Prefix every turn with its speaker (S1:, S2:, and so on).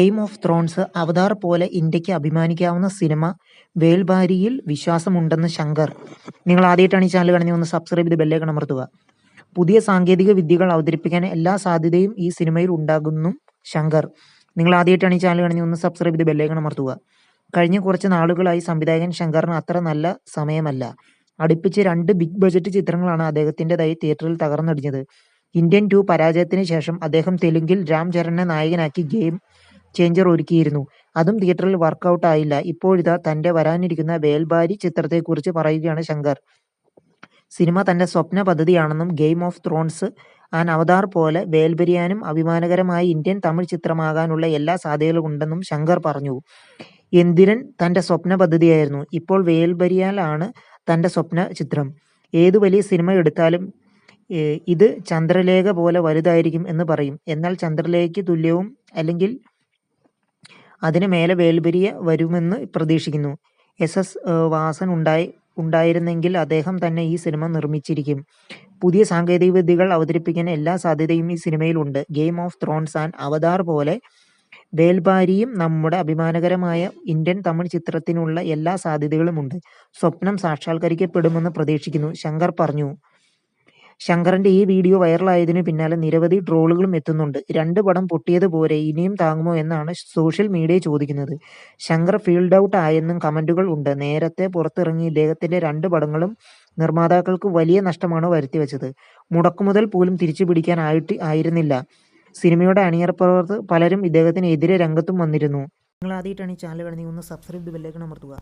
S1: Game of Thrones അവതാർ പോലെ ഇന്ത്യക്ക് അഭിമാനിക്കാവുന്ന cinema വേൾപാരിയിൽ വിശ്വാസമുണ്ടെന്ന് Shankar. നിങ്ങൾ ആദ്യമായിട്ടാണ് ഈ ചാനൽ കാണുന്നത്, ഒന്ന് സബ്സ്ക്രൈബ് ചെയ്ത് ബെല്ലൈക്കൺ അമർത്തുക. പുതിയ സാങ്കേതിക വിദ്യകൾ അവതരിപ്പിക്കാൻ എല്ലാ സാധ്യതയും ഈ സിനിമയിൽ ഉണ്ടാകുന്നു ശങ്കർ. നിങ്ങൾ ആദ്യമായിട്ടാണ് ഈ ചാനൽ കാണുന്നത്, ഒന്ന് സബ്സ്ക്രൈബ് ചെയ്ത് ബെല്ലൈക്കൺ അമർത്തുക. കഴിഞ്ഞ കുറച്ച് നാളുകളായി സംവിധായകൻ ശങ്കറിന് അത്ര നല്ല സമയമല്ല. അടുപ്പിച്ച് 2 ബിഗ് ബജറ്റ് ചിത്രങ്ങളാണ് അദ്ദേഹത്തിൻ്റെതായി തിയേറ്ററിൽ തകർന്നടിഞ്ഞത്. ഇന്ത്യൻ 2 പരാജയത്തിന് ശേഷം അദ്ദേഹം തെലുങ്കിൽ രാം ചരണിനെ നായകനാക്കി ഗെയിം ചേഞ്ചർ ഒരുക്കിയിരുന്നു. അതും തിയേറ്ററിൽ വർക്കൗട്ട് ആയില്ല. ഇപ്പോഴിതാ തൻ്റെ വരാനിരിക്കുന്ന വേൽബാരി ചിത്രത്തെക്കുറിച്ച് പറയുകയാണ് ശങ്കർ. സിനിമ തൻ്റെ സ്വപ്ന പദ്ധതിയാണെന്നും ഗെയിം ഓഫ് ത്രോൺസ് ആൻഡ് അവതാർ പോലെ വേൽബരിയാനും അഭിമാനകരമായ ഇന്ത്യൻ തമിഴ് ചിത്രമാകാനുള്ള എല്ലാ സാധ്യതകളുണ്ടെന്നും ശങ്കർ പറഞ്ഞു. എന്തിരൻ തൻ്റെ സ്വപ്ന പദ്ധതിയായിരുന്നു. ഇപ്പോൾ വേൽബരിയാലാണ് തൻ്റെ സ്വപ്ന ചിത്രം. ഏതു വലിയ സിനിമ എടുത്താലും ഇത് ചന്ദ്രലേഖ പോലെ വലുതായിരിക്കും എന്ന് പറയും. എന്നാൽ ചന്ദ്രലേഖയ്ക്ക് തുല്യവും അല്ലെങ്കിൽ അതിന് മേലെ വേൽബരിയ വരുമെന്ന് പ്രതീക്ഷിക്കുന്നു. എസ് വാസൻ ഉണ്ടായിരുന്നെങ്കിൽ അദ്ദേഹം തന്നെ ഈ സിനിമ നിർമ്മിച്ചിരിക്കും. പുതിയ സാങ്കേതിക വിദ്യകൾ അവതരിപ്പിക്കാൻ എല്ലാ സാധ്യതയും ഈ സിനിമയിലുണ്ട്. ഗെയിം ഓഫ് ത്രോൺസ് ആൻഡ് അവതാർ പോലെ വേൽബാരിയും നമ്മുടെ അഭിമാനകരമായ ഇന്ത്യൻ തമിഴ് ചിത്രത്തിനുള്ള എല്ലാ സാധ്യതകളുമുണ്ട്. സ്വപ്നം സാക്ഷാത്കരിക്കപ്പെടുമെന്ന് പ്രതീക്ഷിക്കുന്നു, ശങ്കർ പറഞ്ഞു. ശങ്കറിന്റെ ഈ വീഡിയോ വൈറലായതിനു പിന്നാലെ നിരവധി ട്രോളുകളും എത്തുന്നുണ്ട്. 2 പടം പൊട്ടിയത് പോരെ, ഇനിയും താങ്ങുമോ എന്നാണ് സോഷ്യൽ മീഡിയ ചോദിക്കുന്നത്. ശങ്കർ ഫീൽഡ് ഔട്ട് ആയെന്നും കമന്റുകൾ ഉണ്ട്. നേരത്തെ പുറത്തിറങ്ങിയ ഇദ്ദേഹത്തിന്റെ 2 പടങ്ങളും നിർമ്മാതാക്കൾക്ക് വലിയ നഷ്ടമാണ് വരുത്തിവെച്ചത്. മുടക്കുമുതൽ പോലും തിരിച്ചു ആയിരുന്നില്ല. സിനിമയുടെ അണിയറ പ്രവർത്തകർ പലരും ഇദ്ദേഹത്തിന് എതിരെ രംഗത്തും വന്നിരുന്നു. നിങ്ങൾ ആദ്യമായിട്ടാണ് ഈ ചാനൽ കാണുന്നത്, ഒന്ന് സബ്സ്ക്രൈബ് ചെയ്ത് ബെല്ലൈക്കൺ അമർത്തുക.